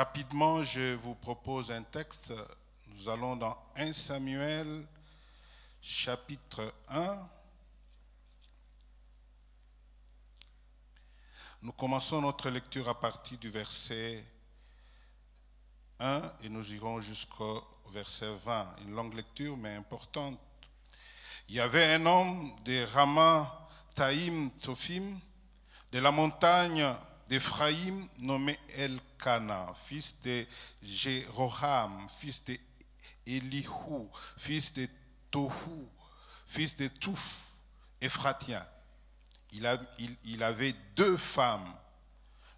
Rapidement, je vous propose un texte. Nous allons dans 1 Samuel, chapitre 1. Nous commençons notre lecture à partir du verset 1 et nous irons jusqu'au verset 20. Une longue lecture, mais importante. Il y avait un homme de Rama Taïm Tophim, de la montagne d'Éphraïm, nommé Elkana, fils de Jéroham, fils de Elihu, fils de Tohu, fils de Touf, Éphratien. Il avait deux femmes,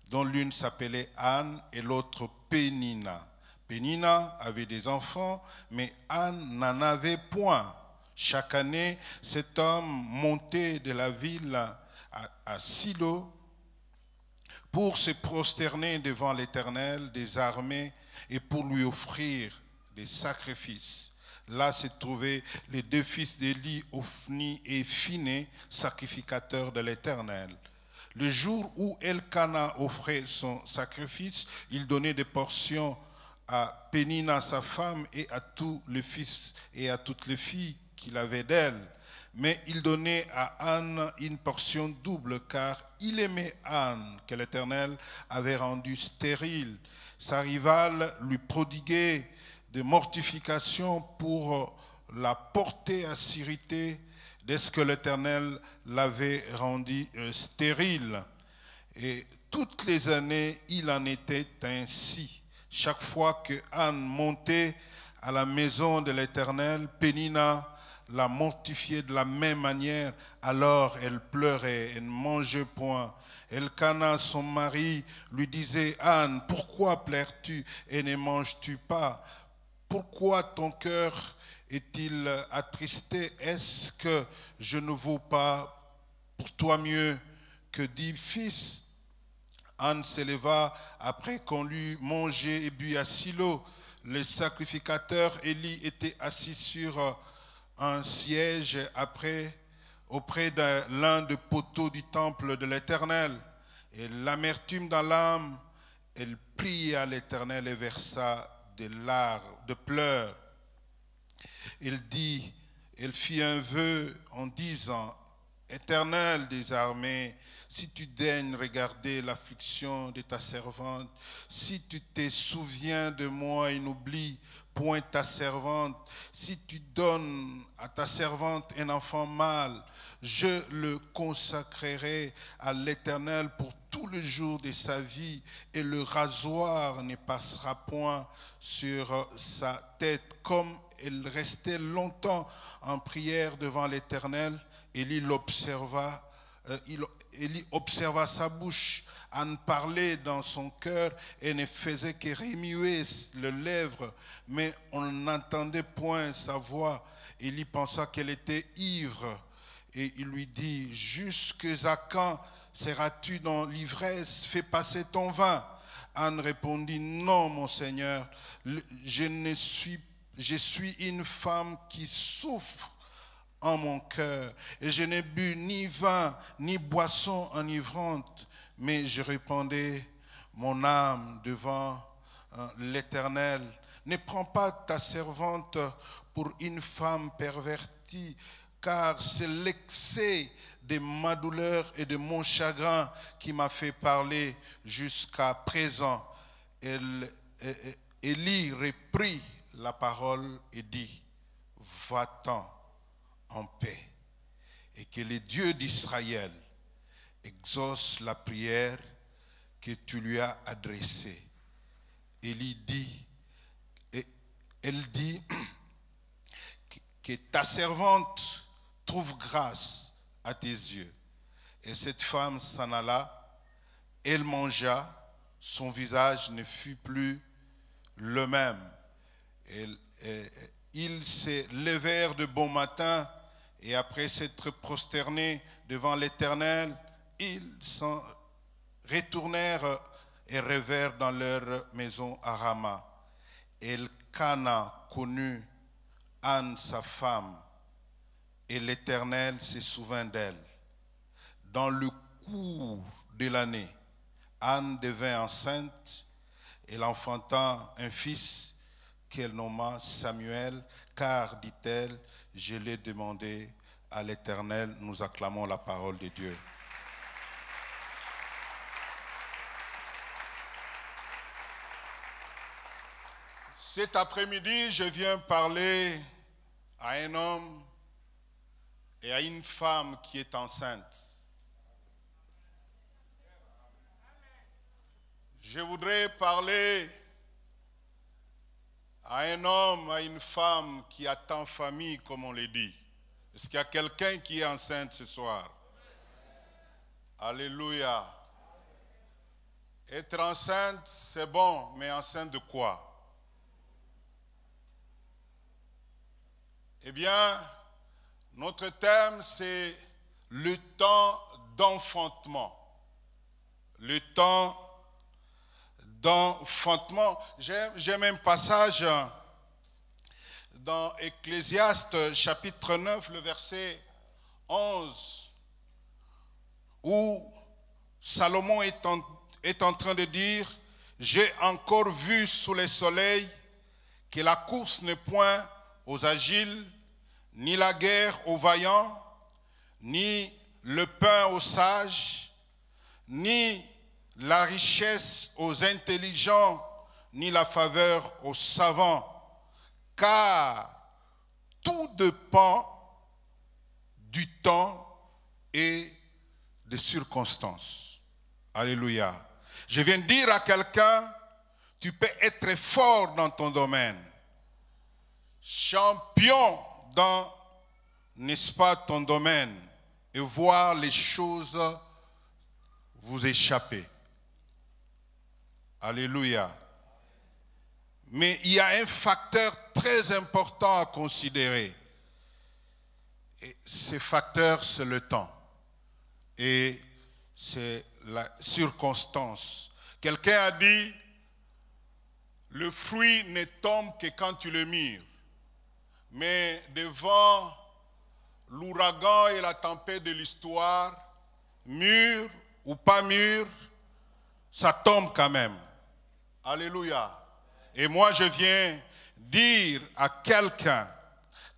dont l'une s'appelait Anne et l'autre Pénina. Pénina avait des enfants, mais Anne n'en avait point. Chaque année, cet homme montait de la ville à Silo pour se prosterner devant l'Éternel des armées et pour lui offrir des sacrifices. Là se trouvaient les deux fils d'Élie, Ophni et Phiné, sacrificateurs de l'Éternel. Le jour où Elkana offrait son sacrifice, il donnait des portions à Pénina, sa femme, et à tous les fils et à toutes les filles qu'il avait d'elle. Mais il donnait à Anne une portion double, car il aimait Anne, que l'Éternel avait rendue stérile. Sa rivale lui prodiguait des mortifications pour la porter à sérité dès que l'Éternel l'avait rendue stérile. Et toutes les années, il en était ainsi. Chaque fois que Anne montait à la maison de l'Éternel, Pénina la mortifiait de la même manière. Alors elle pleurait, elle ne mangeait point. Elkana, son mari, lui disait: Anne, pourquoi pleures-tu et ne manges-tu pas? Pourquoi ton cœur est-il attristé? Est-ce que je ne vaux pas pour toi mieux que 10 fils? Anne s'éleva après qu'on l'eut mangé et bu à Silo. Le sacrificateur Élie était assis sur un siège auprès de l'un des poteaux du temple de l'Éternel. Et l'amertume dans l'âme, elle pria l'Éternel et versa des larmes, de pleurs. Elle fit un vœu en disant: Éternel des armées, si tu daignes regarder l'affliction de ta servante, si tu te souviens de moi et n'oublies point ta servante, si tu donnes à ta servante un enfant mâle, je le consacrerai à l'Éternel pour tous les jours de sa vie, et le rasoir ne passera point sur sa tête. Comme elle restait longtemps en prière devant l'Éternel, Élie observa sa bouche. Anne parlait dans son cœur et ne faisait que remuer les lèvres, mais on n'entendait point sa voix. Élie pensa qu'elle était ivre et il lui dit: jusqu'à quand seras-tu dans l'ivresse? Fais passer ton vin. Anne répondit: non, mon Seigneur, je suis une femme qui souffre en mon cœur, et je n'ai bu ni vin ni boisson enivrante. Mais je répondais: mon âme devant l'Éternel. Ne prends pas ta servante pour une femme pervertie, car c'est l'excès de ma douleur et de mon chagrin qui m'a fait parler jusqu'à présent. Élie reprit la parole et dit: va-t'en en paix, et que le Dieu d'Israël exauce la prière que tu lui as adressée. Elle dit que ta servante trouve grâce à tes yeux. Et cette femme s'en alla, elle mangea, son visage ne fut plus le même. Ils se levèrent de bon matin, et après s'être prosternés devant l'Éternel, ils s'en retournèrent et revinrent dans leur maison à Rama. Elkana connut Anne sa femme, et l'Éternel se souvint d'elle. Dans le cours de l'année, Anne devint enceinte Elle enfanta un fils qu'elle nomma Samuel, car, dit-elle, je l'ai demandé à l'Éternel. Nous acclamons la parole de Dieu. Cet après-midi, je viens parler à un homme et à une femme qui est enceinte. Je voudrais parler à un homme, à une femme qui attend famille, comme on le dit. Est-ce qu'il y a quelqu'un qui est enceinte ce soir? Alléluia. Être enceinte, c'est bon, mais enceinte de quoi? Eh bien, notre thème, c'est le temps d'enfantement. Le temps d'enfantement. J'aime un passage dans Ecclésiaste chapitre 9, le verset 11, où Salomon est en train de dire « J'ai encore vu sous le soleil que la course n'est point aux agiles, ni la guerre aux vaillants, ni le pain aux sages, ni la richesse aux intelligents, ni la faveur aux savants, car tout dépend du temps et des circonstances. » Alléluia. Je viens de dire à quelqu'un, tu peux être fort dans ton domaine, champion dans, n'est-ce pas, ton domaine, et voir les choses vous échapper. Alléluia. Mais il y a un facteur très important à considérer. Et ce facteur, c'est le temps. Et c'est la circonstance. Quelqu'un a dit, le fruit ne tombe que quand tu le mûres. Mais devant l'ouragan et la tempête de l'histoire, mûr ou pas mûr, ça tombe quand même. Alléluia. Et moi, je viens dire à quelqu'un,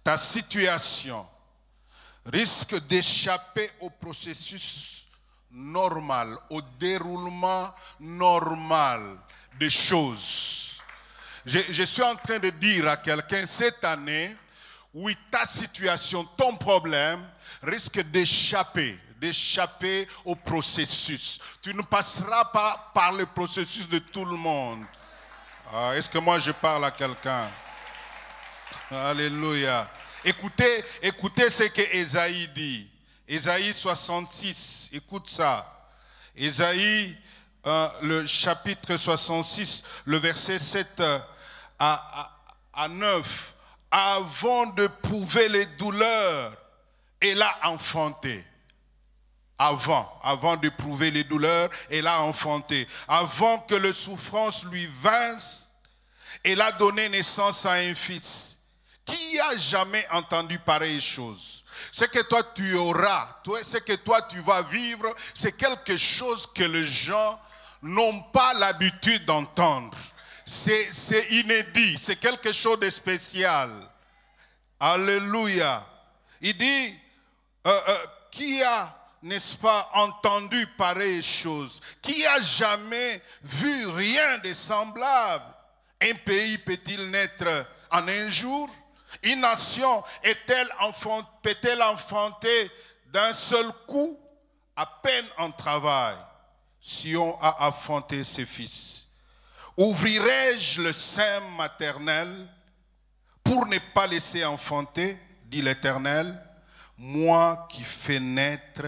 ta situation risque d'échapper au processus normal, au déroulement normal des choses. Je suis en train de dire à quelqu'un cette année, oui, ta situation, ton problème risque d'échapper au processus. Tu ne passeras pas par le processus de tout le monde. Est-ce que moi je parle à quelqu'un? Alléluia. Écoutez ce que Ésaïe dit. Ésaïe 66, écoute ça. Ésaïe, le chapitre 66, le verset 7 à 9. Avant de prouver les douleurs, elle a enfanté. Avant de prouver les douleurs, elle a enfanté. Avant que les souffrances lui vinssent, elle a donné naissance à un fils. Qui a jamais entendu pareille chose? Ce que toi tu auras, ce que toi tu vas vivre, c'est quelque chose que les gens n'ont pas l'habitude d'entendre. C'est inédit, c'est quelque chose de spécial. Alléluia. Il dit, qui a, n'est-ce pas, entendu pareille chose? Qui a jamais vu rien de semblable? Un pays peut-il naître en un jour? Une nation peut-elle enfanter d'un seul coup? À peine en travail, Sion a enfanté ses fils. Ouvrirai-je le sein maternel pour ne pas laisser enfanter, dit l'Éternel? Moi qui fais naître,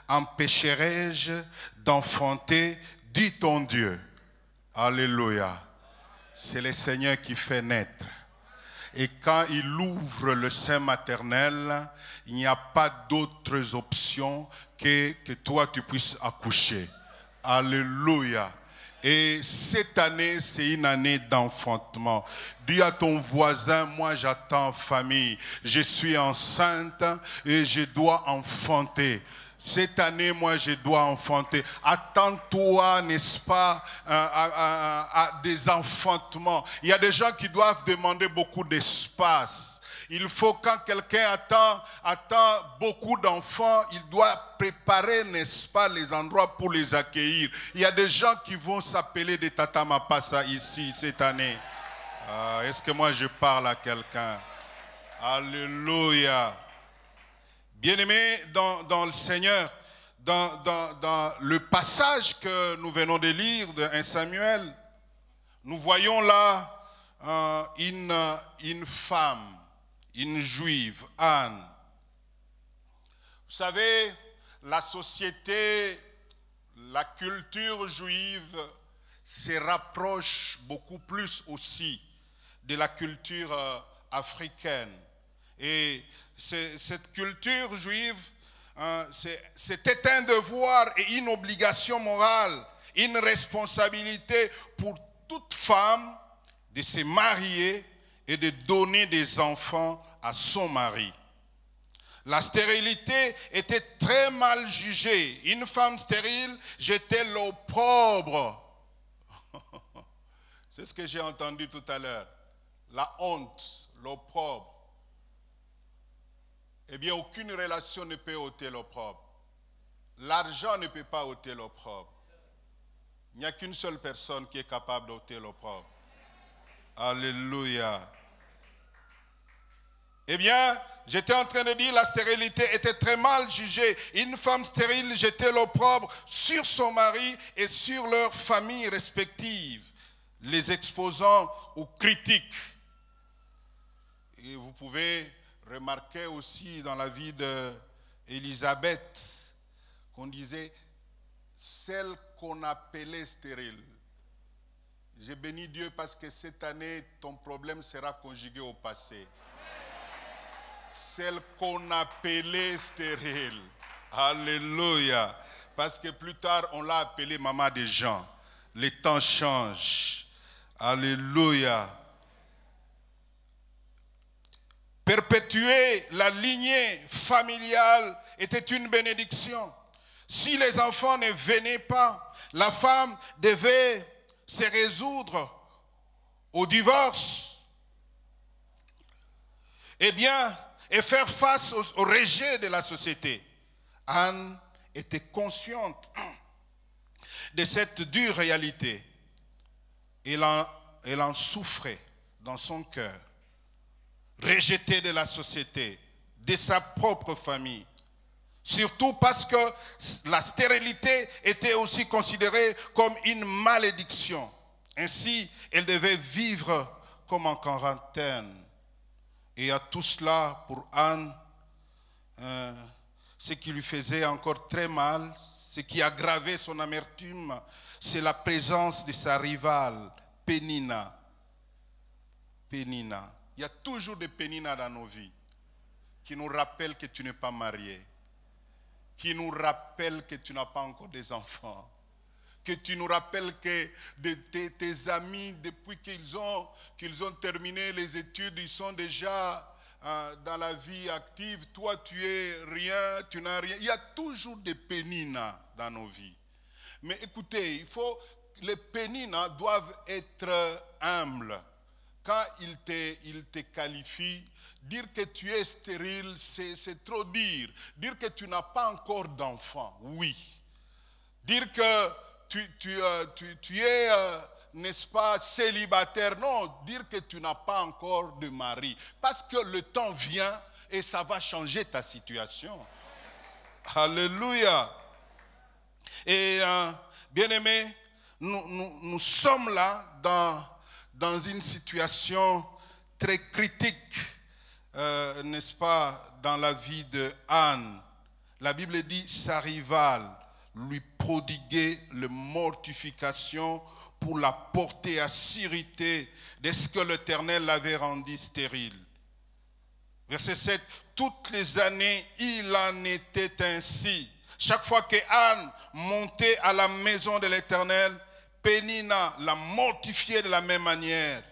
empêcherai-je d'enfanter, dit ton Dieu. Alléluia. C'est le Seigneur qui fait naître. Et quand il ouvre le sein maternel, il n'y a pas d'autres options que toi tu puisses accoucher. Alléluia. Et cette année, c'est une année d'enfantement. Dis à ton voisin, moi j'attends famille. Je suis enceinte et je dois enfanter. Cette année, moi, je dois enfanter. Attends-toi, n'est-ce pas, à des enfantements. Il y a des gens qui doivent demander beaucoup d'espace. Il faut, quand quelqu'un attend beaucoup d'enfants, il doit préparer, n'est-ce pas, les endroits pour les accueillir. Il y a des gens qui vont s'appeler des Tata Mapassa ici, cette année. Est-ce que moi, je parle à quelqu'un? Alléluia. Bien-aimés dans le Seigneur, dans le passage que nous venons de lire de 1 Samuel, nous voyons là une femme, une juive, Anne. Vous savez, la société, la culture juive se rapproche beaucoup plus aussi de la culture africaine. Et cette culture juive, c'était un devoir et une obligation morale, une responsabilité pour toute femme de se marier et de donner des enfants à son mari. La stérilité était très mal jugée. Une femme stérile jetait l'opprobre. C'est ce que j'ai entendu tout à l'heure. La honte, l'opprobre. Eh bien, aucune relation ne peut ôter l'opprobre. L'argent ne peut pas ôter l'opprobre. Il n'y a qu'une seule personne qui est capable d'ôter l'opprobre. Alléluia. Eh bien, j'étais en train de dire, la stérilité était très mal jugée. Une femme stérile jetait l'opprobre sur son mari et sur leurs familles respectives, les exposant aux critiques. Et vous pouvez remarquer aussi dans la vie d'Élisabeth qu'on disait celle qu'on appelait stérile. J'ai béni Dieu parce que cette année, ton problème sera conjugué au passé. Celle qu'on appelait stérile. Alléluia. Parce que plus tard, on l'a appelée maman des gens. Les temps changent. Alléluia. Perpétuer la lignée familiale était une bénédiction. Si les enfants ne venaient pas, la femme devait se résoudre au divorce. Eh bien, et faire face au rejet de la société. Anne était consciente de cette dure réalité. Elle en souffrait dans son cœur. Rejetée de la société, de sa propre famille. Surtout parce que la stérilité était aussi considérée comme une malédiction. Ainsi, elle devait vivre comme en quarantaine. Et à tout cela, pour Anne, ce qui lui faisait encore très mal, ce qui aggravait son amertume, c'est la présence de sa rivale, Pénina. Pénina. Il y a toujours des Pénina dans nos vies qui nous rappellent que tu n'es pas marié, qui nous rappellent que tu n'as pas encore des enfants, que tu nous rappelles que tes amis, depuis qu'ils ont terminé les études, ils sont déjà dans la vie active. Toi, tu es rien, tu n'as rien. Il y a toujours des Pénina dans nos vies. Mais écoutez, les Pénina doivent être humbles. Quand ils te qualifient, dire que tu es stérile, c'est trop dire. Dire que tu n'as pas encore d'enfant, oui. Dire que tu es, n'est-ce pas, célibataire, non. Dire que tu n'as pas encore de mari. Parce que le temps vient et ça va changer ta situation. Alléluia. Et bien-aimés, nous sommes là dans une situation très critique, n'est-ce pas, dans la vie de Anne. La Bible dit, sa rivale lui prodiguait la mortification pour la porter à s'irriter de ce que l'Éternel l'avait rendu stérile. Verset 7, toutes les années, il en était ainsi. Chaque fois que Anne montait à la maison de l'Éternel, Pénina la mortifiait de la même manière.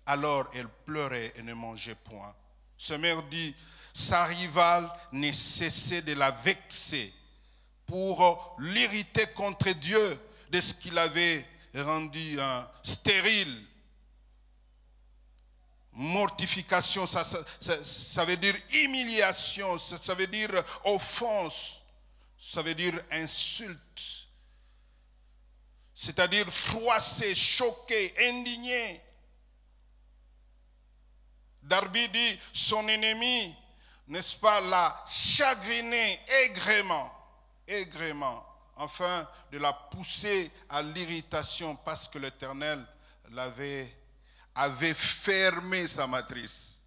Alors elle pleurait et ne mangeait point. Sa mère dit, sa rivale ne cessait de la vexer pour l'irriter contre Dieu de ce qu'il avait rendu stérile. Mortification, ça veut dire humiliation, ça veut dire offense, ça veut dire insulte. C'est-à-dire froissé, choqué, indigné. Darby dit, son ennemi, n'est-ce pas, l'a chagriné aigrement, afin de la pousser à l'irritation parce que l'Éternel avait fermé sa matrice.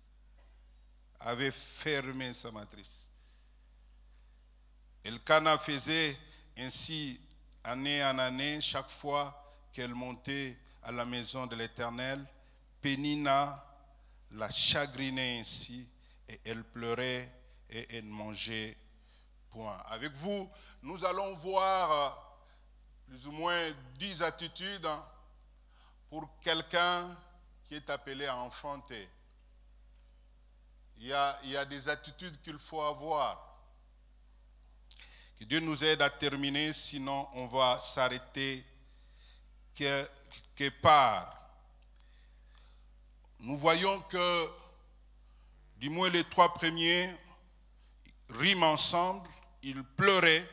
Elkana faisait ainsi année en année, chaque fois qu'elle montait à la maison de l'Éternel. Pénina la chagrinait ainsi, et elle pleurait et elle ne mangeait point. Avec vous, nous allons voir plus ou moins 10 attitudes pour quelqu'un qui est appelé à enfanter. Il y a des attitudes qu'il faut avoir. Que Dieu nous aide à terminer, sinon on va s'arrêter quelque part. Nous voyons que, du moins les 3 premiers, riment ensemble. Ils pleuraient.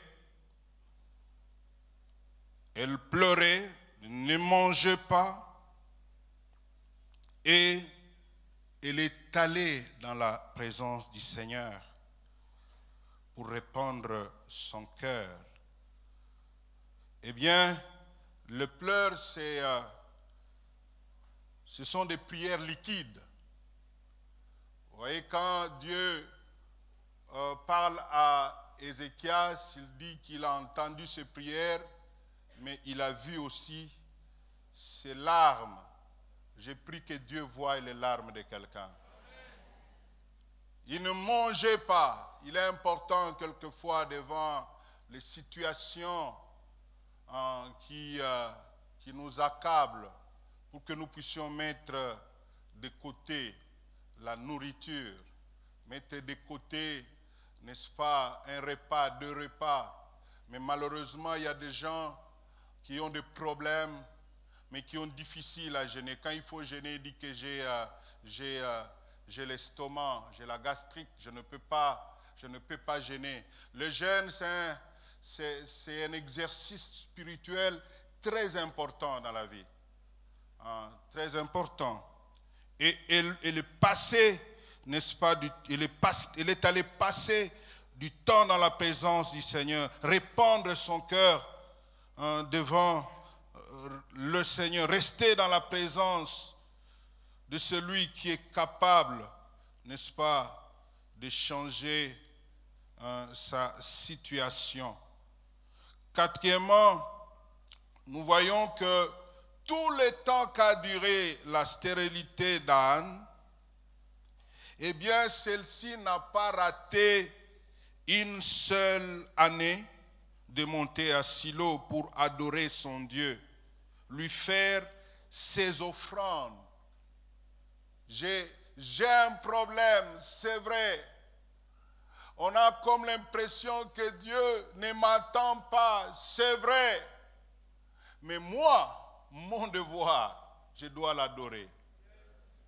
Elle pleurait, ne mangeait pas. Et elle est allée dans la présence du Seigneur pour répandre son cœur. Eh bien, le pleur, ce sont des prières liquides. Vous voyez, quand Dieu parle à Ézéchias, il dit qu'il a entendu ses prières, mais il a vu aussi ses larmes. J'ai pris que Dieu voie les larmes de quelqu'un. Il ne mangeait pas. Il est important quelquefois devant les situations qui nous accablent pour que nous puissions mettre de côté la nourriture, mettre de côté, n'est-ce pas, un repas, 2 repas. Mais malheureusement, il y a des gens qui ont des problèmes, mais qui ont difficile à jeûner. Quand il faut jeûner, il dit que j'ai l'estomac, j'ai la gastrite, je ne peux pas jeûner. Le jeûne, c'est un exercice spirituel très important dans la vie. Très important. Et elle est passée, n'est-ce pas, elle est allée passer du temps dans la présence du Seigneur, répandre son cœur devant le Seigneur, rester dans la présence de celui qui est capable, n'est-ce pas, de changer sa situation. Quatrièmement, nous voyons que tout le temps qu'a duré la stérilité d'Anne, eh bien, celle-ci n'a pas raté une seule année de monter à Silo pour adorer son Dieu, lui faire ses offrandes. J'ai un problème, c'est vrai. On a comme l'impression que Dieu ne m'entend pas, c'est vrai. Mais moi, mon devoir, je dois l'adorer.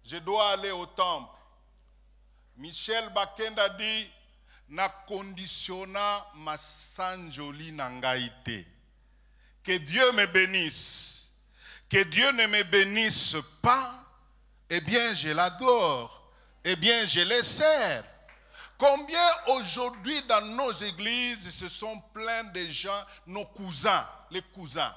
Je dois aller au temple. Michel Bakenda dit, na conditionna ma sanjoli nangaite. Que Dieu me bénisse. Que Dieu ne me bénisse pas, eh bien je l'adore. Eh bien je le sers. Combien aujourd'hui dans nos églises, ce sont plein de gens, nos cousins, les cousins.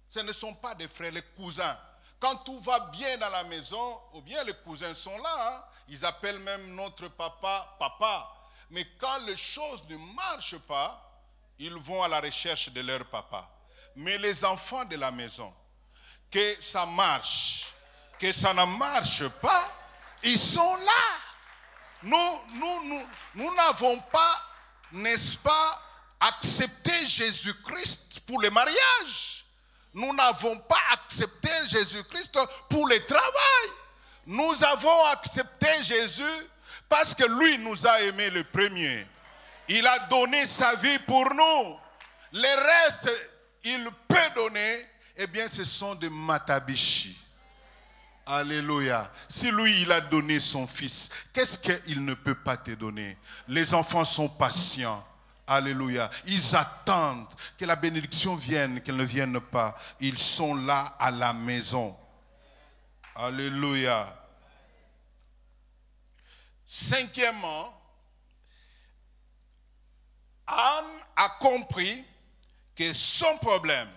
Ce ne sont pas des frères, les cousins. Quand tout va bien dans la maison, ou bien les cousins sont là, hein, ils appellent même notre papa, papa. Mais quand les choses ne marchent pas, ils vont à la recherche de leur papa. Mais les enfants de la maison, que ça marche, que ça ne marche pas, ils sont là. Nous n'avons pas, n'est-ce pas, accepté Jésus-Christ pour le mariage. Nous n'avons pas accepté Jésus-Christ pour le travail. Nous avons accepté Jésus parce que lui nous a aimés le premier. Il a donné sa vie pour nous. Les restes, il peut donner, eh bien ce sont des matabishi. Alléluia. Si lui, il a donné son fils, qu'est-ce qu'il ne peut pas te donner? Les enfants sont patients. Alléluia. Ils attendent que la bénédiction vienne, qu'elle ne vienne pas. Ils sont là à la maison. Alléluia. Cinquièmement, Anne a compris que son problème,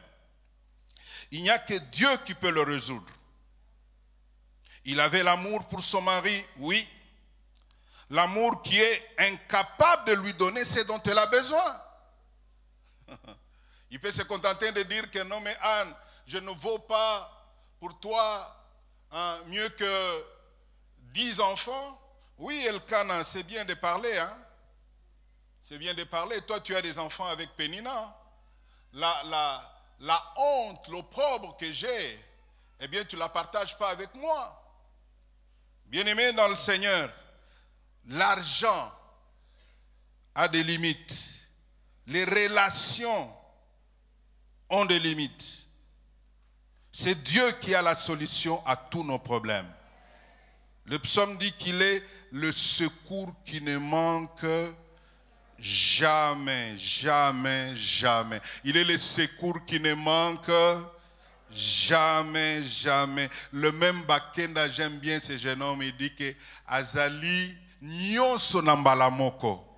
il n'y a que Dieu qui peut le résoudre. Il avait l'amour pour son mari, oui. L'amour qui est incapable de lui donner ce dont elle a besoin. Il peut se contenter de dire que non mais Anne, je ne vaux pas pour toi mieux que 10 enfants. Oui, Elkana, c'est bien de parler. Hein? C'est bien de parler. Toi, tu as des enfants avec Pénina. La honte, l'opprobre que j'ai, eh bien, tu ne la partages pas avec moi. Bien-aimé dans le Seigneur, l'argent a des limites. Les relations ont des limites. C'est Dieu qui a la solution à tous nos problèmes. Le psaume dit qu'il est le secours qui ne manque jamais, jamais, jamais. Il est le secours qui ne manque jamais, jamais. Le même Bakenda, j'aime bien ce jeune homme, il dit que Azali nyonso nambalamoko.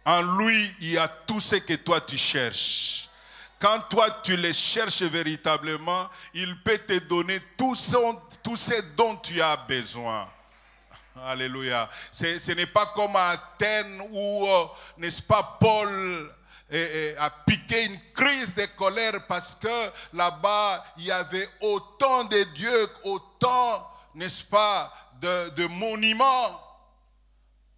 En lui, il y a tout ce que toi tu cherches. Quand toi tu le cherches véritablement, il peut te donner tout ce dont tu as besoin. Alléluia. Ce n'est pas comme à Athènes où, n'est-ce pas, Paul a piqué une crise de colère parce que là-bas, il y avait autant de dieux, autant, n'est-ce pas, de monuments.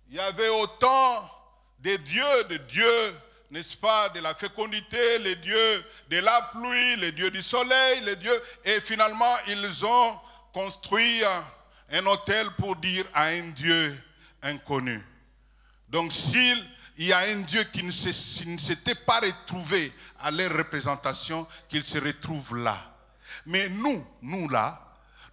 Il y avait autant de dieux, n'est-ce pas, de la fécondité, les dieux de la pluie, les dieux du soleil, les dieux. Et finalement, ils ont construit un autel pour dire à un Dieu inconnu. Donc s'il y a un Dieu qui ne s'était pas retrouvé à leur représentation, qu'il se retrouve là. Mais nous là,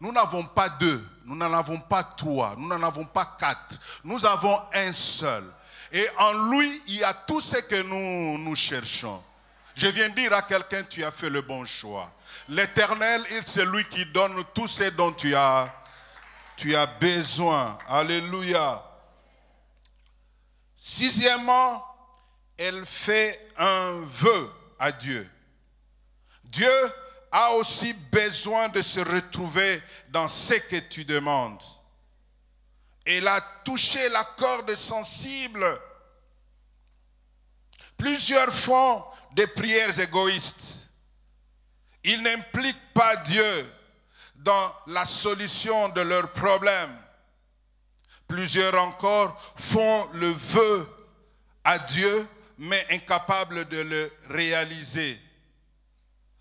nous n'avons pas deux, nous n'en avons pas trois, nous n'en avons pas quatre. Nous avons un seul. Et en lui, il y a tout ce que nous cherchons. Je viens dire à quelqu'un, tu as fait le bon choix. L'Éternel, c'est lui qui donne tout ce dont tu as besoin. Alléluia. Sixièmement, elle fait un vœu à Dieu. Dieu a aussi besoin de se retrouver dans ce que tu demandes. Elle a touché la corde sensible. Plusieurs font des prières égoïstes. Ils n'impliquent pas Dieu dans la solution de leurs problèmes. Plusieurs encore font le vœu à Dieu, mais incapables de le réaliser.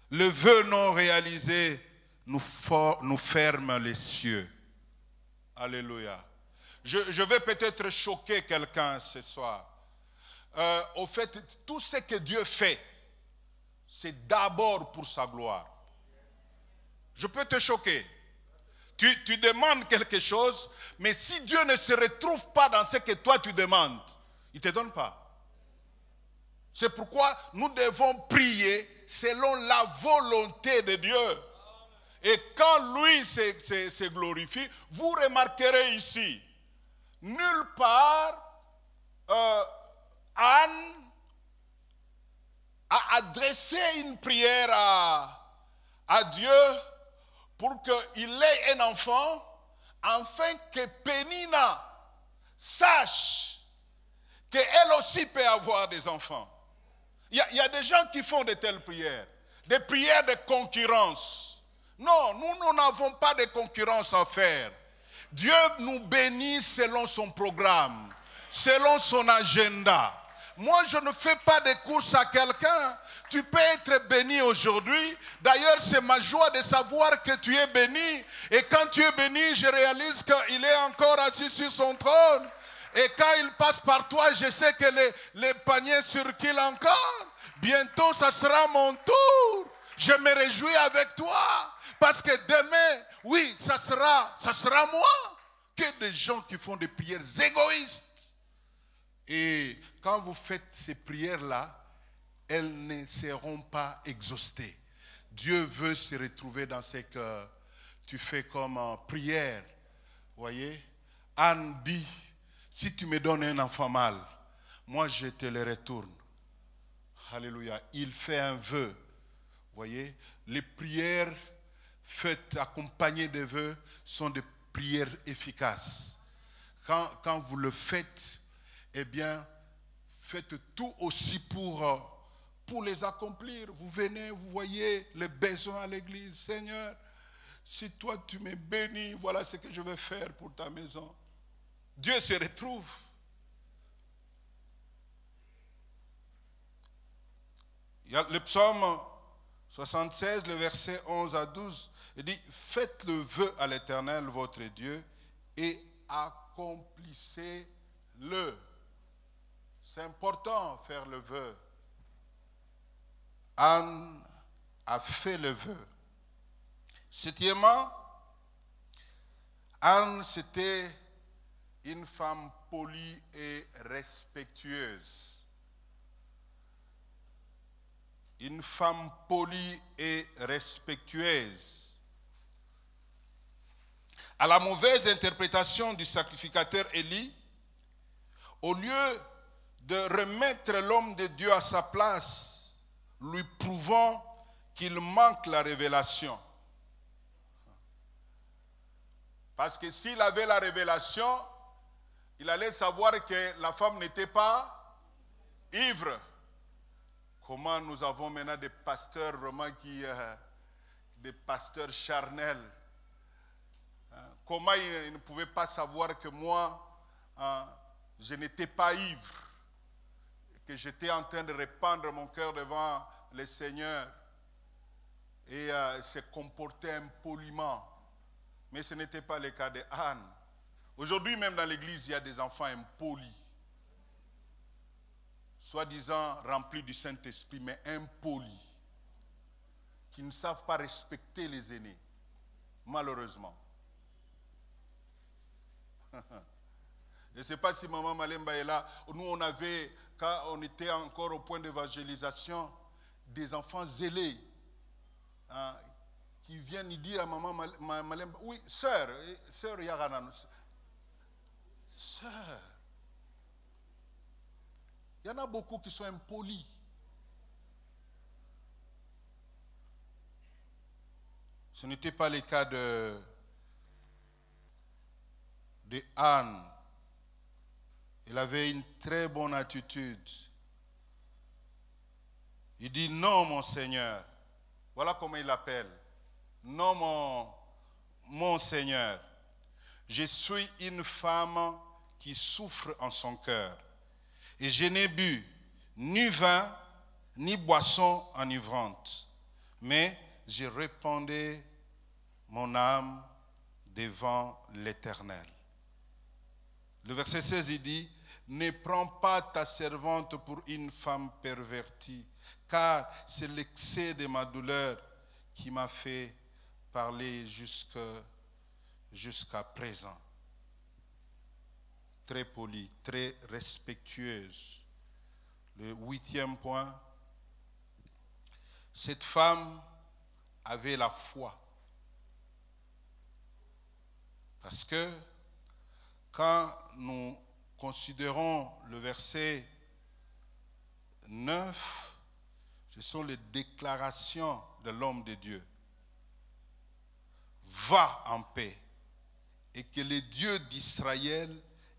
Le vœu non réalisé nous ferme les cieux. Alléluia. Je vais peut-être choquer quelqu'un ce soir. Au fait, tout ce que Dieu fait, c'est d'abord pour sa gloire. Je peux te choquer. Tu demandes quelque chose, mais si Dieu ne se retrouve pas dans ce que toi tu demandes, il ne te donne pas. C'est pourquoi nous devons prier selon la volonté de Dieu. Et quand lui se glorifie, vous remarquerez ici, nulle part, Anne a adressé une prière à Dieu pour qu'il ait un enfant, afin que Pénina sache qu'elle aussi peut avoir des enfants. Il y a des gens qui font de telles prières, des prières de concurrence. Non, nous n'avons pas de concurrence à faire. Dieu nous bénit selon son programme, selon son agenda. Moi, je ne fais pas de course à quelqu'un. Tu peux être béni aujourd'hui. D'ailleurs, c'est ma joie de savoir que tu es béni. Et quand tu es béni, je réalise qu'il est encore assis sur son trône. Et quand il passe par toi, je sais que les paniers circulent encore. bientôt ça sera mon tour. Je me réjouis avec toi. Parce que demain, oui, ça sera moi. Que des gens qui font des prières égoïstes. Et quand vous faites ces prières-là, elles ne seront pas exhaustées. Dieu veut se retrouver dans ce que tu fais comme prière. Vous voyez? Anne dit, si tu me donnes un enfant mâle, moi je te le retourne. Alléluia. Il fait un vœu. Vous voyez? Les prières faites accompagnées de vœux sont des prières efficaces. Quand vous le faites, eh bien, faites tout aussi pour les accomplir. Vous venez, vous voyez les besoins à l'église. Seigneur, si toi tu me bénis, voilà ce que je vais faire pour ta maison. Dieu se retrouve. Il y a le psaume 76, le verset 11 à 12, il dit, faites le vœu à l'Éternel, votre Dieu, et accomplissez-le. C'est important, faire le vœu. Anne a fait le vœu. Septièmement, Anne, c'était une femme polie et respectueuse. Une femme polie et respectueuse. À la mauvaise interprétation du sacrificateur Élie, au lieu de remettre l'homme de Dieu à sa place, lui prouvant qu'il manque la révélation. Parce que s'il avait la révélation, il allait savoir que la femme n'était pas ivre. Comment nous avons maintenant des pasteurs romains des pasteurs charnels. Comment ils ne pouvaient pas savoir que moi, je n'étais pas ivre, que j'étais en train de répandre mon cœur devant le Seigneur et se comporter impoliment. Mais ce n'était pas le cas de Anne. Aujourd'hui, même dans l'église, il y a des enfants impolis. Soi-disant remplis du Saint-Esprit, mais impolis, qui ne savent pas respecter les aînés, malheureusement. Je ne sais pas si Maman Malemba est là. Nous, on avait, quand on était encore au point d'évangélisation, des enfants zélés qui viennent dire à Maman Malemba, oui, sœur Yaranan, sœur. Il y en a beaucoup qui sont impolis. Ce n'était pas le cas de Anne. Il avait une très bonne attitude. Il dit, non, mon Seigneur. Voilà comment il l'appelle. Non, mon Seigneur. Je suis une femme qui souffre en son cœur. Et je n'ai bu ni vin, ni boisson enivrante. Mais j'ai répandu mon âme devant l'Éternel. Le verset 16, il dit, ne prends pas ta servante pour une femme pervertie, car c'est l'excès de ma douleur qui m'a fait parler jusqu'à présent. Très polie, très respectueuse. Le 8e point, cette femme avait la foi. Parce que quand nous considérons le verset 9, ce sont les déclarations de l'homme de Dieu. Va en paix et que le Dieu d'Israël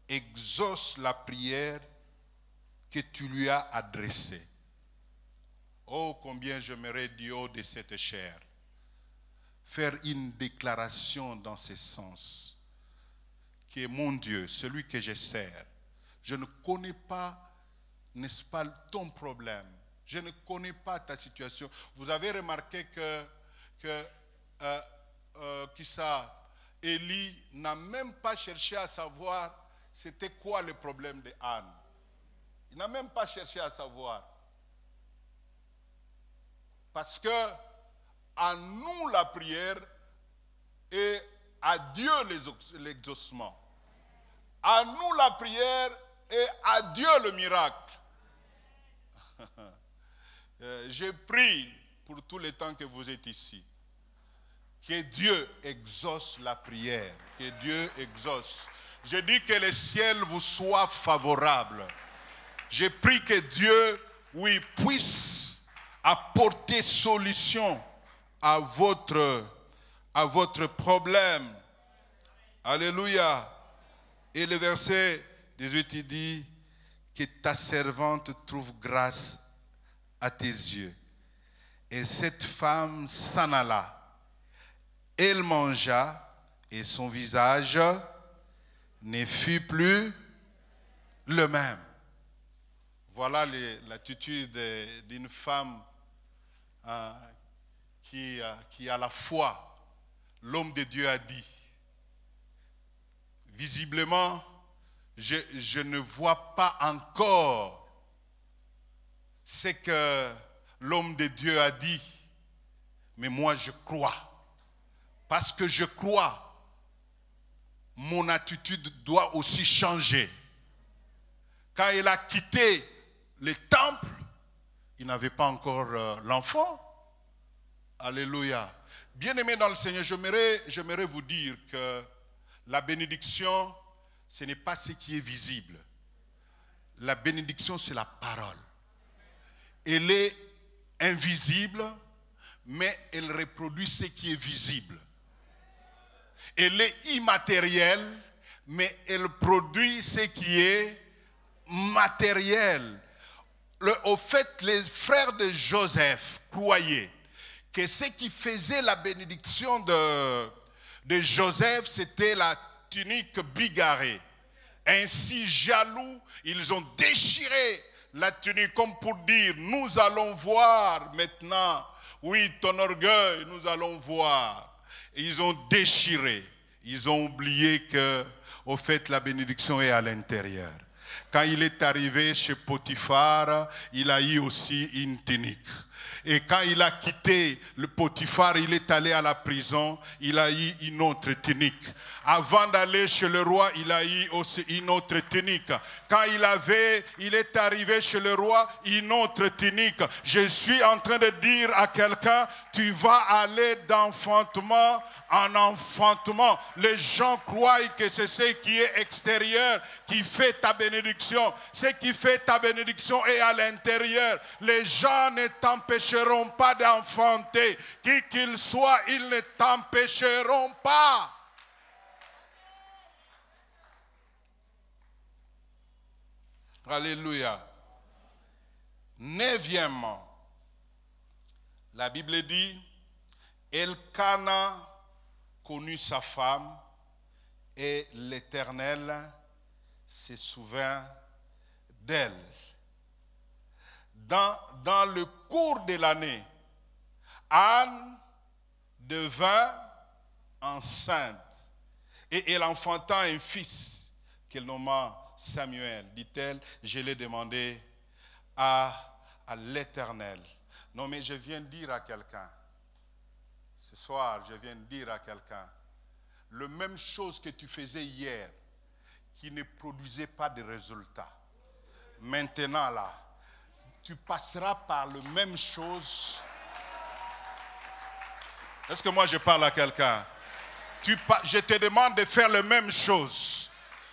exauce la prière que tu lui as adressée. Oh, combien j'aimerais du haut de cette chair faire une déclaration dans ce sens, qui est mon Dieu, celui que je sers. Je ne connais pas, n'est-ce pas, ton problème. Je ne connais pas ta situation. Vous avez remarqué que Élie n'a même pas cherché à savoir c'était quoi le problème de Anne. Il n'a même pas cherché à savoir. Parce que à nous la prière et à Dieu l'exaucement. À nous la prière et à Dieu le miracle. J'ai prié pour tout le temps que vous êtes ici. Que Dieu exauce la prière. Que Dieu exauce. Je dis que le ciel vous soit favorable. Je prie que Dieu, oui, puisse apporter solution à votre problème. Alléluia. Et le verset 18, il dit que ta servante trouve grâce à tes yeux. Et cette femme s'en alla. Elle mangea et son visage ne fut plus le même. Voilà l'attitude d'une femme qui a la foi. L'homme de Dieu a dit. Visiblement, je ne vois pas encore ce que l'homme de Dieu a dit. Mais moi, je crois. Parce que je crois, mon attitude doit aussi changer. Quand il a quitté le temple, il n'avait pas encore l'enfant. Alléluia. Bien-aimés dans le Seigneur, j'aimerais vous dire que la bénédiction, ce n'est pas ce qui est visible. La bénédiction, c'est la parole. Elle est invisible, mais elle reproduit ce qui est visible. Elle est immatérielle, mais elle produit ce qui est matériel. Au fait, les frères de Joseph croyaient que ce qui faisait la bénédiction de Joseph, c'était la tunique bigarrée. Ainsi, jaloux, ils ont déchiré la tunique comme pour dire, nous allons voir maintenant, oui, ton orgueil, nous allons voir. Et ils ont déchiré, ils ont oublié que, au fait, la bénédiction est à l'intérieur. Quand il est arrivé chez Potiphar, il a eu aussi une tunique. Et quand il a quitté le Potiphar, il est allé à la prison, il a eu une autre tunique. Avant d'aller chez le roi, il a eu aussi une autre tunique. Quand il est arrivé chez le roi, une autre tunique. Je suis en train de dire à quelqu'un, tu vas aller d'enfantement en enfantement. Les gens croient que c'est ce qui est extérieur qui fait ta bénédiction. Ce qui fait ta bénédiction est à l'intérieur. Les gens ne t'empêcheront pas d'enfanter. Qui qu'ils soient, ils ne t'empêcheront pas. Alléluia. Neuvièmement, la Bible dit, Elkana connut sa femme et l'Éternel se souvint d'elle. Dans le cours de l'année, Anne devint enceinte et elle enfanta un fils qu'elle nomma Samuel. Dit-elle, je l'ai demandé à l'Éternel. Non, mais je viens de dire à quelqu'un, ce soir, je viens de dire à quelqu'un, la même chose que tu faisais hier, qui ne produisait pas de résultats. Maintenant, là, tu passeras par la même chose. Est-ce que moi je parle à quelqu'un? Je te demande de faire la même chose.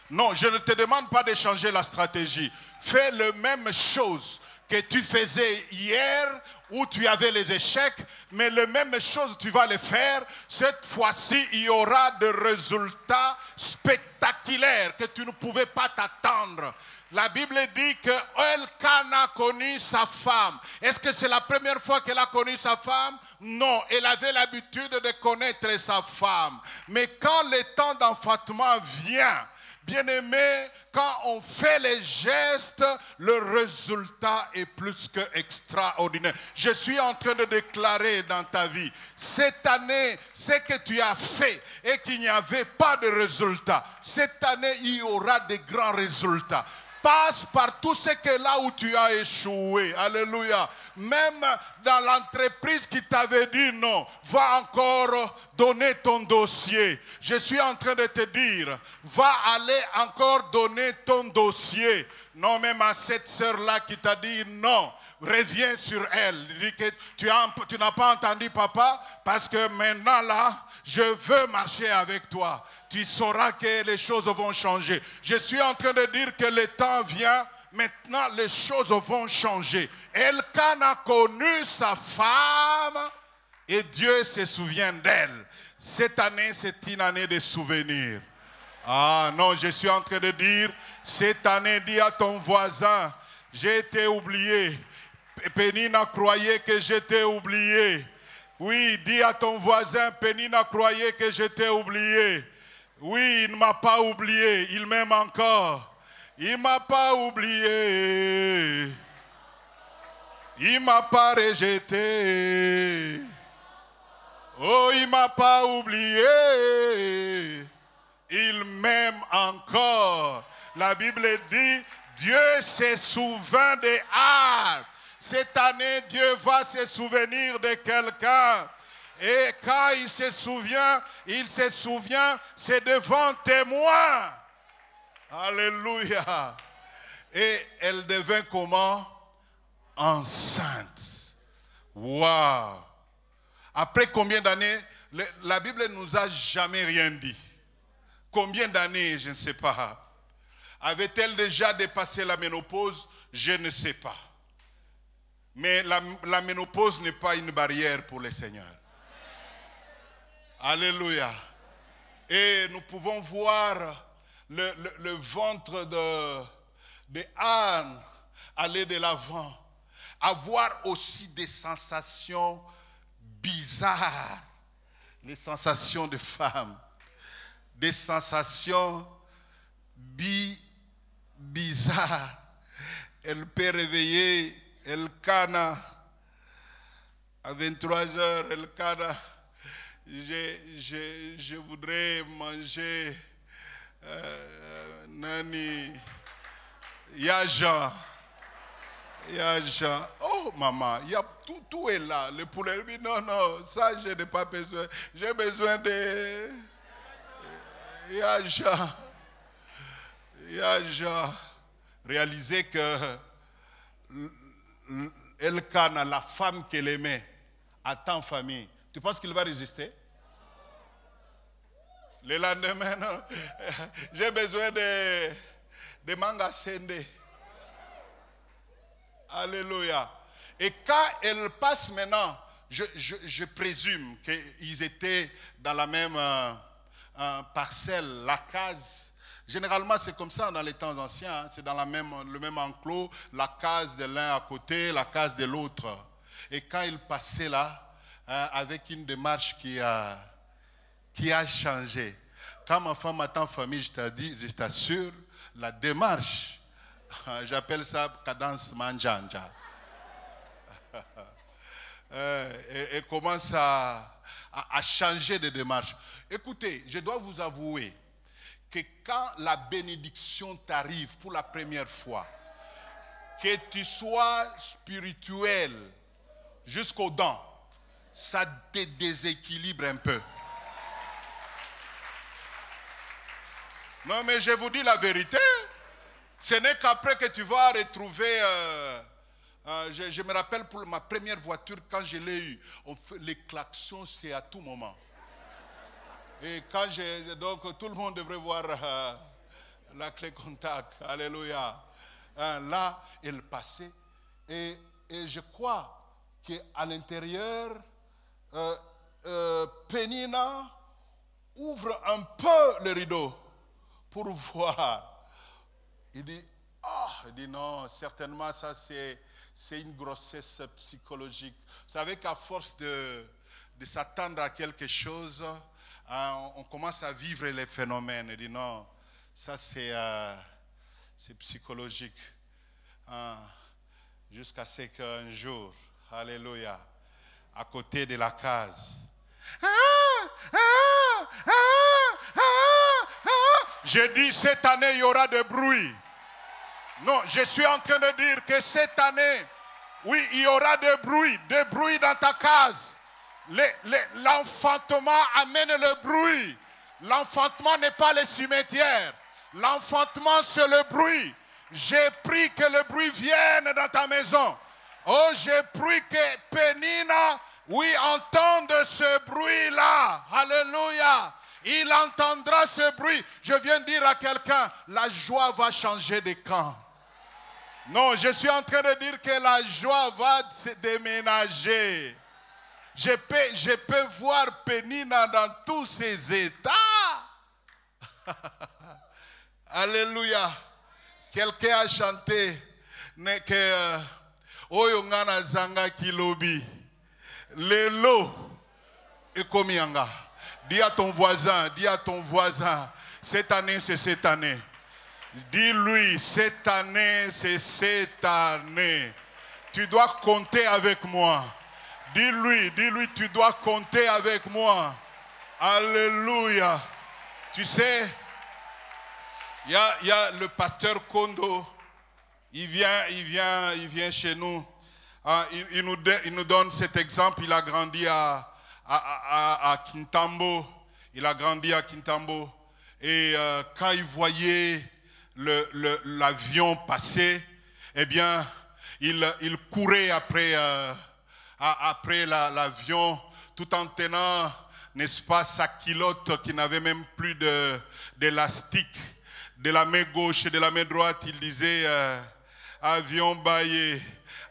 Non, je ne te demande pas de changer la stratégie. Fais la même chose que tu faisais hier où tu avais les échecs, mais la même chose tu vas le faire. Cette fois-ci, il y aura des résultats spectaculaires que tu ne pouvais pas t'attendre. La Bible dit que Elkana a connu sa femme. Est-ce que c'est la première fois qu'elle a connu sa femme? Non, elle avait l'habitude de connaître sa femme. Mais quand le temps d'enfantement vient, bien-aimé, quand on fait les gestes, le résultat est plus que extraordinaire. Je suis en train de déclarer dans ta vie, cette année, ce que tu as fait et qu'il n'y avait pas de résultat, cette année, il y aura des grands résultats. passe par tout ce que là où tu as échoué. Alléluia. Même dans l'entreprise qui t'avait dit non, va encore donner ton dossier. Je suis en train de te dire, va aller encore donner ton dossier. Non, même à cette sœur-là qui t'a dit non, reviens sur elle. Dis que tu n'as pas entendu papa, parce que maintenant là, je veux marcher avec toi. Tu sauras que les choses vont changer. Je suis en train de dire que le temps vient, maintenant les choses vont changer. Elkanah a connu sa femme et Dieu se souvient d'elle. Cette année, c'est une année de souvenirs. Ah non, je suis en train de dire, cette année, dis à ton voisin, j'ai été oublié. Pénina croyait que j'étais oublié. Oui, dis à ton voisin, Pénina croyait que j'étais oublié. Oui, il ne m'a pas oublié, il m'aime encore. Il ne m'a pas oublié. Il ne m'a pas rejeté. Oh, il ne m'a pas oublié. Il m'aime encore. La Bible dit, Dieu se souvient des actes. Cette année, Dieu va se souvenir de quelqu'un. Et quand il se souvient, c'est devant témoin. Alléluia. Et elle devint comment? Enceinte. Waouh. Après combien d'années? La Bible ne nous a jamais rien dit. Combien d'années? Je ne sais pas. Avait-elle déjà dépassé la ménopause? Je ne sais pas. Mais la ménopause n'est pas une barrière pour le Seigneur. Alléluia. Et nous pouvons voir le ventre de Anne aller de l'avant. Avoir aussi des sensations bizarres. Les sensations de femme. Des sensations bizarres. Elle peut réveiller Elkanah à 23h. Elkanah, je voudrais manger Nani Yaja. Oh maman, tout est là. Le poulet, non, ça je n'ai pas besoin. J'ai besoin de Yaja. Réalisez que Elkanah, la femme qu'elle aimait, attend famille. Tu penses qu'il va résister? Le lendemain, non. J'ai besoin de manga sende. Alléluia. Et quand elle passe maintenant, je présume qu'ils étaient dans la même parcelle, la case. Généralement, c'est comme ça dans les temps anciens. Hein. C'est dans le même enclos, la case de l'un à côté, la case de l'autre. Et quand il passait là, avec une démarche qui a changé. Quand ma femme attend famille, je t'assure, la démarche, j'appelle ça cadence manjanja. Et commence à changer de démarche. Écoutez, je dois vous avouer que quand la bénédiction t'arrive pour la première fois, que tu sois spirituel jusqu'aux dents, ça te déséquilibre un peu. Non, mais je vous dis la vérité. Ce n'est qu'après que tu vas retrouver... je me rappelle pour ma première voiture, quand je l'ai eue, les klaxons, c'est à tout moment. Et donc tout le monde devrait voir la clé contact. Alléluia. Là, elle passait. Et je crois qu'à l'intérieur, Pénina ouvre un peu le rideau pour voir. Il dit non, certainement ça c'est une grossesse psychologique. Vous savez qu'à force de s'attendre à quelque chose, on commence à vivre les phénomènes. Il dit non, ça c'est psychologique. Jusqu'à ce qu'un jour, alléluia, à côté de la case, j'ai dit cette année il y aura des bruits. Non, je suis en train de dire que cette année, oui, il y aura des bruits dans ta case. L'enfantement amène le bruit. L'enfantement n'est pas le cimetière. L'enfantement, c'est le bruit. J'ai pris que le bruit vienne dans ta maison. Oh, j'ai pris que Pénina, oui, entende ce bruit-là. Alléluia. Il entendra ce bruit. Je viens de dire à quelqu'un, la joie va changer de camp. Non, je suis en train de dire que la joie va se déménager. Je peux voir Pénina dans tous ses états. Alléluia. Quelqu'un a chanté que Oyongana Zanga Kilobi. Lelo Ekomianga. Dis à ton voisin, cette année c'est cette année. Dis-lui, cette année c'est cette année. Tu dois compter avec moi. Dis-lui, tu dois compter avec moi. Alléluia. Tu sais, il y a le pasteur Kondo, il vient chez nous. Il nous donne cet exemple. Il a grandi à Kintambo. Il a grandi à Kintambo. Et quand il voyait l'avion passer, eh bien, il courait après l'avion, tout en tenant, n'est-ce pas, sa culotte qui n'avait même plus d'élastique. De la main gauche et de la main droite, il disait avion baillé,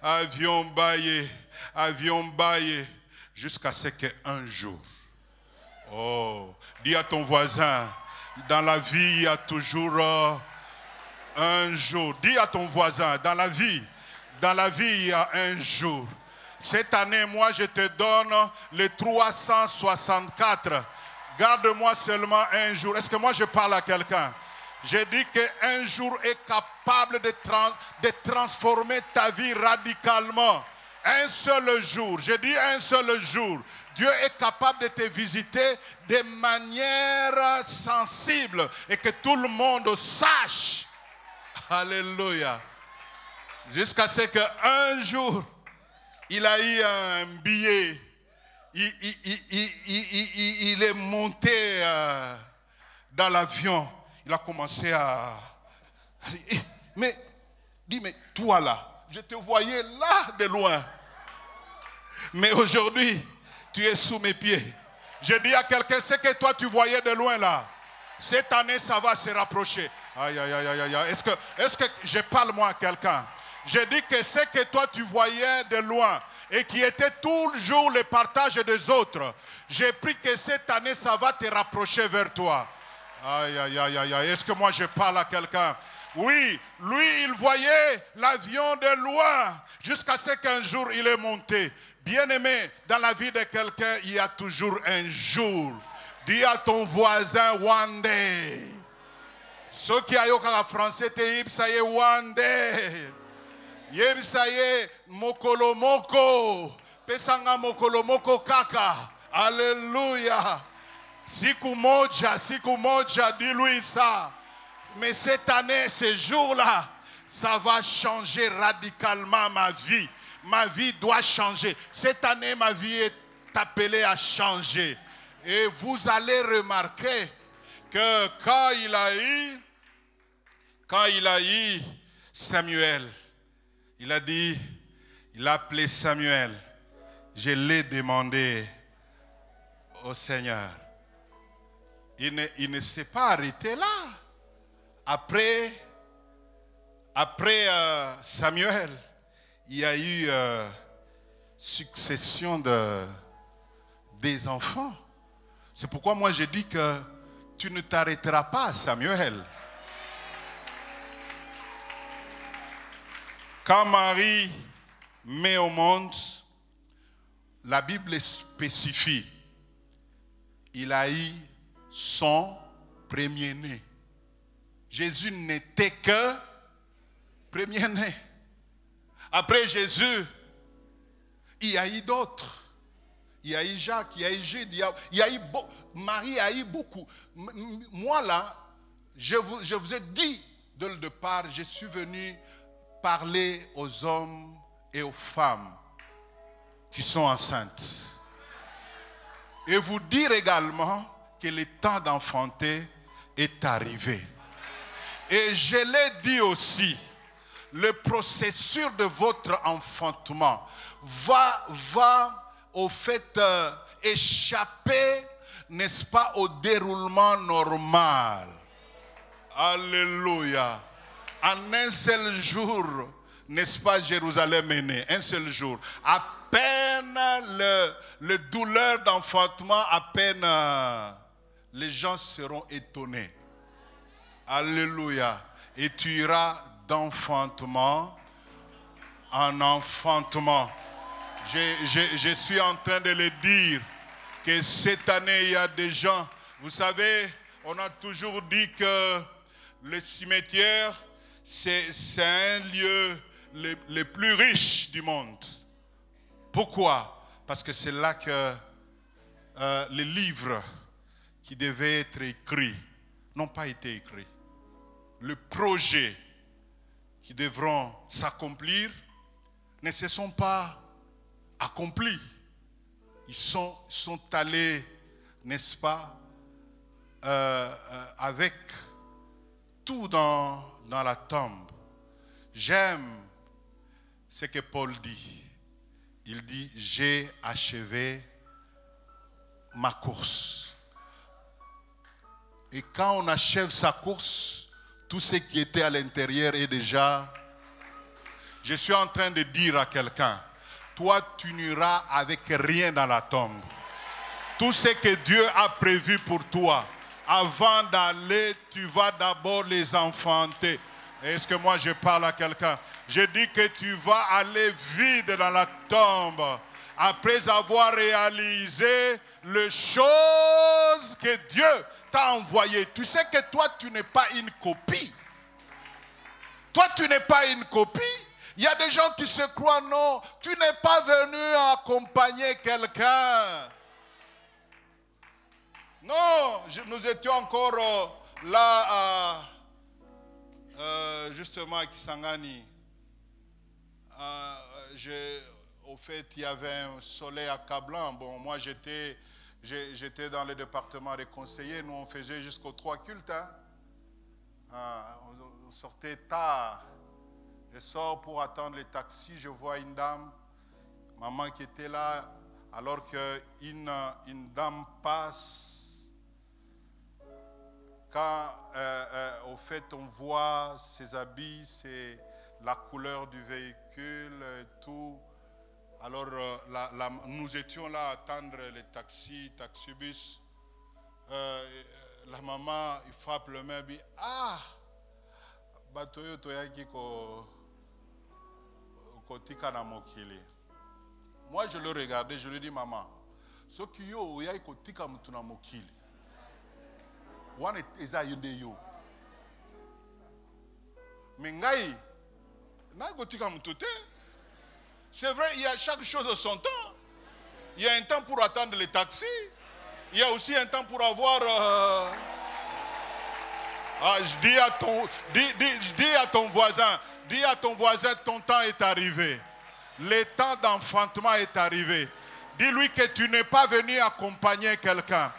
avion baillé, avion baillé, jusqu'à ce qu'un jour, oh, dis à ton voisin, dans la vie, il y a toujours un jour. Dis à ton voisin, dans la vie, il y a un jour. Cette année, moi, je te donne le 364. Garde-moi seulement un jour. Est-ce que moi, je parle à quelqu'un? J'ai dit qu'un jour est capable de transformer ta vie radicalement. Un seul jour. J'ai dit un seul jour. Dieu est capable de te visiter de manière sensible et que tout le monde sache. Alléluia. Jusqu'à ce qu'un jour, il a eu un billet. Il est monté dans l'avion. Il a commencé à... Mais, mais toi là, je te voyais là de loin. Mais aujourd'hui, tu es sous mes pieds. Je dis à quelqu'un, c'est que toi tu voyais de loin là. Cette année, ça va se rapprocher. Aïe, aïe, aïe, aïe, aïe. Est-ce que je parle moi à quelqu'un? Je dis que c'est que toi tu voyais de loin et qui était toujours le partage des autres. J'ai pris que cette année, ça va te rapprocher vers toi. Aïe, aïe, aïe, aïe, aïe. Est-ce que moi je parle à quelqu'un? Oui, lui, il voyait l'avion de loin jusqu'à ce qu'un jour il est monté. Bien-aimé, dans la vie de quelqu'un, il y a toujours un jour. Dis à ton voisin, one day. Ceux qui ont en français, ça y est, one day. Ça y est, mokolo moko. Pesanga mokolo moko kaka. Alléluia. Siku moja, dis-lui ça. Mais cette année, ce jour-là, ça va changer radicalement ma vie. Ma vie doit changer. Cette année, ma vie est appelée à changer. Et vous allez remarquer que quand il a eu Samuel, il a dit, il a appelé Samuel. Je l'ai demandé au Seigneur. Il ne s'est pas arrêté là. Après Samuel, il y a eu succession des enfants. C'est pourquoi moi je dis que tu ne t'arrêteras pas à Samuel. Quand Marie met au monde, la Bible spécifie, il a eu son premier-né. Jésus n'était que premier-né. Après Jésus, il y a eu d'autres. Il y a eu Jacques, il y a eu Jude, Marie a eu beaucoup. Moi là, je vous ai dit dès le départ, je suis venu parler aux hommes et aux femmes qui sont enceintes. Et vous dire également que le temps d'enfanter est arrivé. Et je l'ai dit aussi, le processus de votre enfantement va au fait échapper, n'est-ce pas, au déroulement normal. Alléluia. En un seul jour, n'est-ce pas, Jérusalem est née, un seul jour. À peine le douleur d'enfantement, à peine les gens seront étonnés. Alléluia. Et tu iras d'enfantement en enfantement. Je suis en train de le dire que cette année, il y a des gens, vous savez, on a toujours dit que le cimetière, c'est un lieu le plus riche du monde. Pourquoi? Parce que c'est là que les livres qui devaient être écrits n'ont pas été écrits. Les projets qui devront s'accomplir ne se sont pas accomplis. Ils sont allés, n'est-ce pas, avec tout dans la tombe. J'aime ce que Paul dit. Il dit, j'ai achevé ma course. Et quand on achève sa course, tout ce qui était à l'intérieur est déjà... Je suis en train de dire à quelqu'un, toi tu n'iras avec rien dans la tombe. Tout ce que Dieu a prévu pour toi, avant d'aller, tu vas d'abord les enfanter. Est-ce que moi je parle à quelqu'un? Je dis que tu vas aller vide dans la tombe après avoir réalisé les choses que Dieu t'a envoyées. Tu sais que toi tu n'es pas une copie. Toi tu n'es pas une copie. Il y a des gens qui se croient, non, tu n'es pas venu accompagner quelqu'un. Non, nous étions encore là, justement à Kisangani. Au fait, il y avait un soleil accablant. Bon, moi, j'étais dans le département des conseillers. Nous, on faisait jusqu'aux 3 cultes. On sortait tard. Je sors pour attendre les taxis. Je vois une dame, maman qui était là, alors qu'une dame passe. Quand, au fait, on voit ses habits, c'est la couleur du véhicule, et tout. Alors, nous étions là à attendre les taxibus. La maman, il frappe le main, dit, ah, batoyo toyaki kotika na mokili. Moi, je le regardais, je lui dis, maman, ce qui yo oyai kotika mutu na mokili. Wana eza yende yo. Mais ngai, na kotika mutu te. C'est vrai, il y a chaque chose à son temps. Il y a un temps pour attendre les taxis. Il y a aussi un temps pour avoir... je dis à ton voisin, ton temps est arrivé. Le temps d'enfantement est arrivé. Dis-lui que tu n'es pas venu accompagner quelqu'un.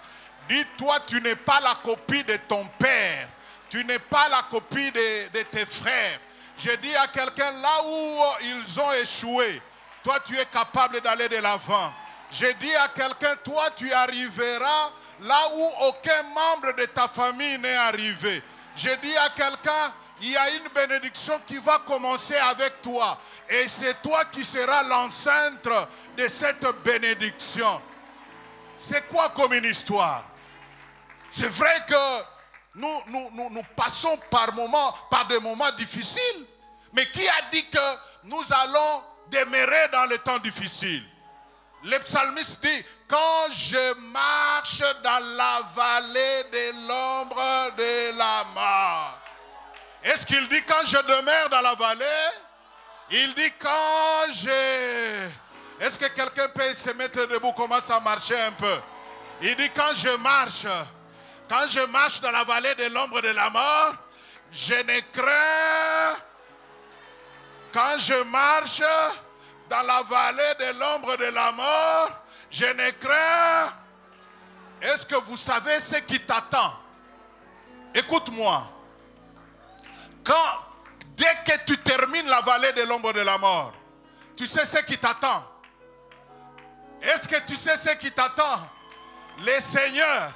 Dis-toi, tu n'es pas la copie de ton père. Tu n'es pas la copie de tes frères. Je dis à quelqu'un, là où ils ont échoué, toi tu es capable d'aller de l'avant. Je dis à quelqu'un, toi tu arriveras là où aucun membre de ta famille n'est arrivé. Je dis à quelqu'un, il y a une bénédiction qui va commencer avec toi. Et c'est toi qui seras l'ancêtre de cette bénédiction. C'est quoi comme une histoire? C'est vrai que nous passons par des moments difficiles. Mais qui a dit que nous allons demeurer dans les temps difficiles? Le psalmiste dit, quand je marche dans la vallée de l'ombre de la mort. Est-ce qu'il dit quand je demeure dans la vallée? Il dit quand je... Est-ce que quelqu'un peut se mettre debout, commence à marcher un peu? Il dit quand je marche dans la vallée de l'ombre de la mort, Je ne crains quand je marche dans la vallée de l'ombre de la mort. Je ne crains. Est-ce que vous savez ce qui t'attend? Écoute-moi. Dès que tu termines la vallée de l'ombre de la mort, tu sais ce qui t'attend? Est-ce que tu sais ce qui t'attend? Le Seigneur,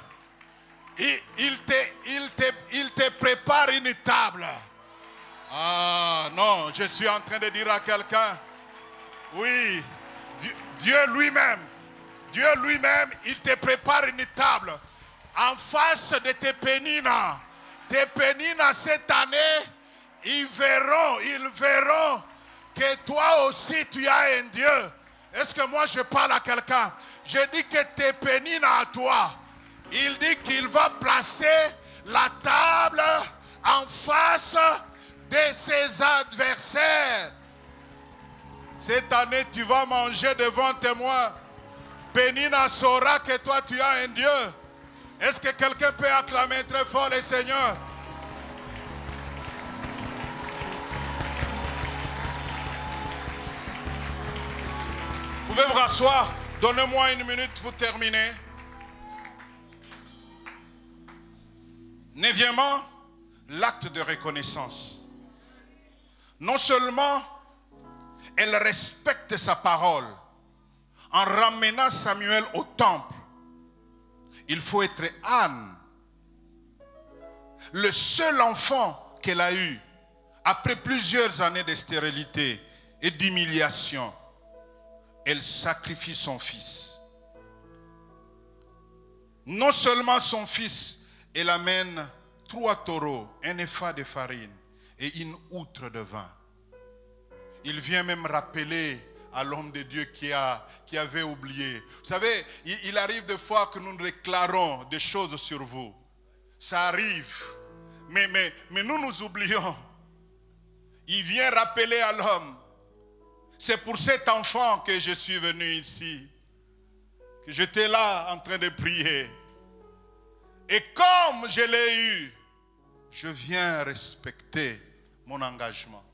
il te prépare une table. Ah non, je suis en train de dire à quelqu'un, oui, Dieu lui-même, il te prépare une table en face de tes péninas. Tes péninas cette année, ils verront que toi aussi tu as un Dieu. Est-ce que moi je parle à quelqu'un? Je dis que tes péninas à toi, il dit qu'il va placer la table en face de ses adversaires. Cette année, tu vas manger devant témoin. Pénina saura que toi, tu as un Dieu. Est-ce que quelqu'un peut acclamer très fort le Seigneur? Vous pouvez vous rasseoir. Donnez-moi une minute pour terminer. Neuvièmement, l'acte de reconnaissance. Non seulement elle respecte sa parole en ramenant Samuel au temple. Il faut être Anne, le seul enfant qu'elle a eu après plusieurs années de stérilité et d'humiliation. Elle sacrifie son fils. Non seulement son fils, elle amène 3 taureaux, un épha de farine et une outre de vin. Il vient même rappeler à l'homme de Dieu qui avait oublié. Vous savez, il arrive des fois que nous déclarons des choses sur vous. Ça arrive. Mais nous oublions. Il vient rappeler à l'homme. C'est pour cet enfant que je suis venu ici. Que j'étais là en train de prier. Et comme je l'ai eu, je viens respecter mon engagement.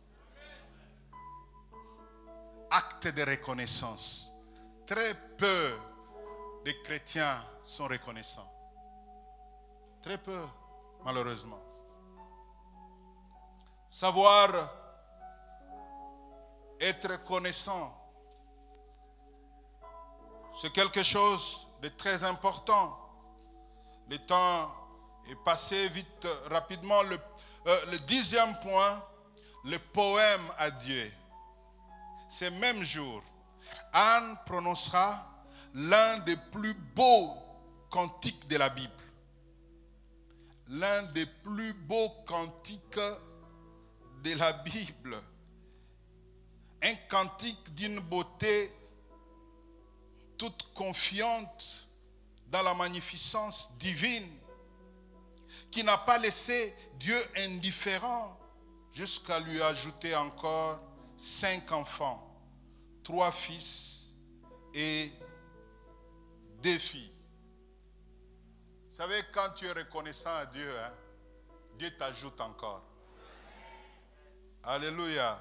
Acte de reconnaissance. Très peu de chrétiens sont reconnaissants. Très peu, malheureusement. Savoir être reconnaissant, c'est quelque chose de très important. Le temps est passé vite, rapidement. Le 10e point, le poème à Dieu. Ce même jour, Anne prononcera l'un des plus beaux cantiques de la Bible. L'un des plus beaux cantiques de la Bible. Un cantique d'une beauté toute confiante dans la magnificence divine, qui n'a pas laissé Dieu indifférent jusqu'à lui ajouter encore 5 enfants, 3 fils et 2 filles. Vous savez, quand tu es reconnaissant à Dieu, Dieu t'ajoute encore. Alléluia.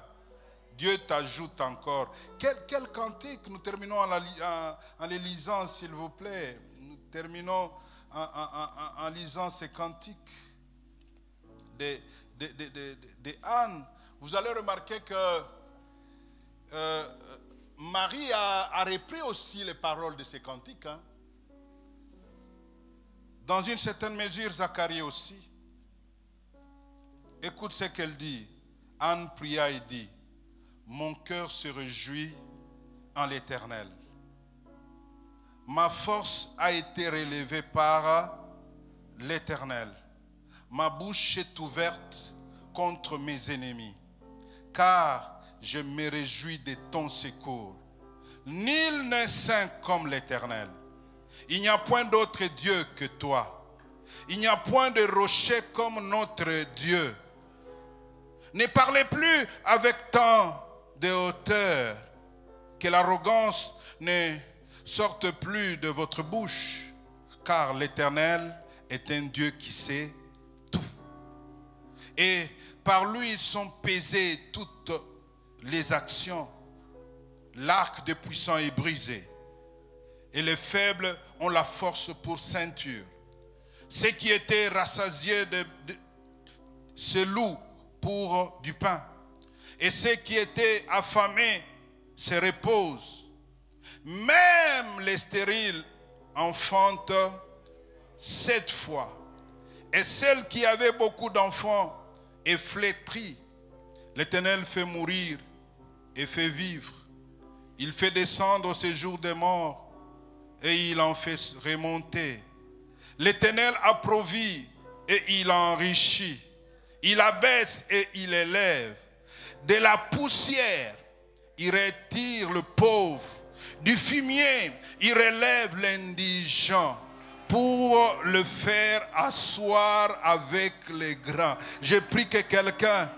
Dieu t'ajoute encore. Quel cantique? Nous terminons en les lisant, s'il vous plaît. Nous terminons en lisant ces cantiques de Anne. Vous allez remarquer que Marie a repris aussi les paroles de ces cantiques. Dans une certaine mesure, Zacharie aussi. Écoute ce qu'elle dit. Anne pria et dit: mon cœur se réjouit en l'Éternel. Ma force a été relevée par l'Éternel. Ma bouche est ouverte contre mes ennemis, car je me réjouis de ton secours. Nul n'est saint comme l'Éternel. Il n'y a point d'autre Dieu que toi. Il n'y a point de rocher comme notre Dieu. Ne parlez plus avec tant de hauteur, que l'arrogance ne sorte plus de votre bouche, car l'Éternel est un Dieu qui sait tout. Et par lui sont pesées toutes les actions. L'arc des puissants est brisé. Et les faibles ont la force pour ceinture. Ceux qui étaient rassasiés se louent pour du pain. Et ceux qui étaient affamés se reposent. Même les stériles enfantent 7 fois. Et celle qui avait beaucoup d'enfants est flétrie. L'Éternel fait mourir et fait vivre. Il fait descendre au séjour des morts et il en fait remonter. L'Éternel appauvrit et il enrichit. Il abaisse et il élève. De la poussière, il retire le pauvre. Du fumier, il relève l'indigent pour le faire asseoir avec les grands. Je prie que quelqu'un,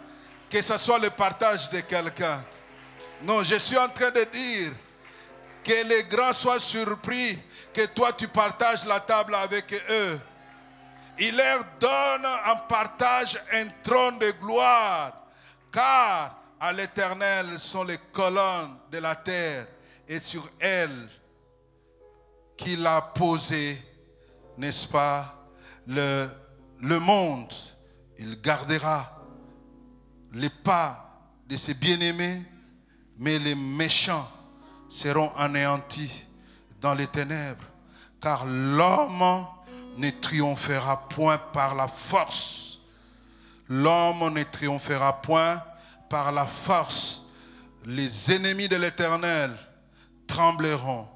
que ce soit le partage de quelqu'un. Non, je suis en train de dire que les grands soient surpris que toi tu partages la table avec eux. Il leur donne en partage un trône de gloire, car à l'Éternel sont les colonnes de la terre et sur elles qu'il a posé, n'est-ce pas, le monde. Il gardera les pas de ses bien-aimés, mais les méchants seront anéantis dans les ténèbres, car l'homme ne triomphera point par la force. L'homme ne triomphera point par la force. Les ennemis de l'Éternel trembleront.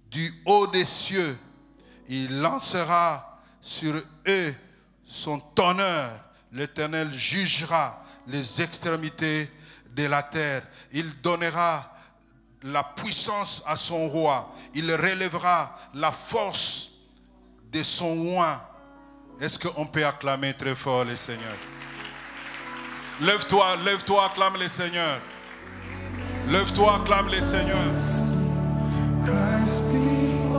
Du haut des cieux, il lancera sur eux son honneur. L'Éternel jugera les extrémités de la terre. Il donnera la puissance à son roi. Il relèvera la force de son oint. Est-ce qu'on peut acclamer très fort le Seigneur? Lève-toi, lève-toi, acclame le Seigneur. Lève-toi, acclame le Seigneur. Christ be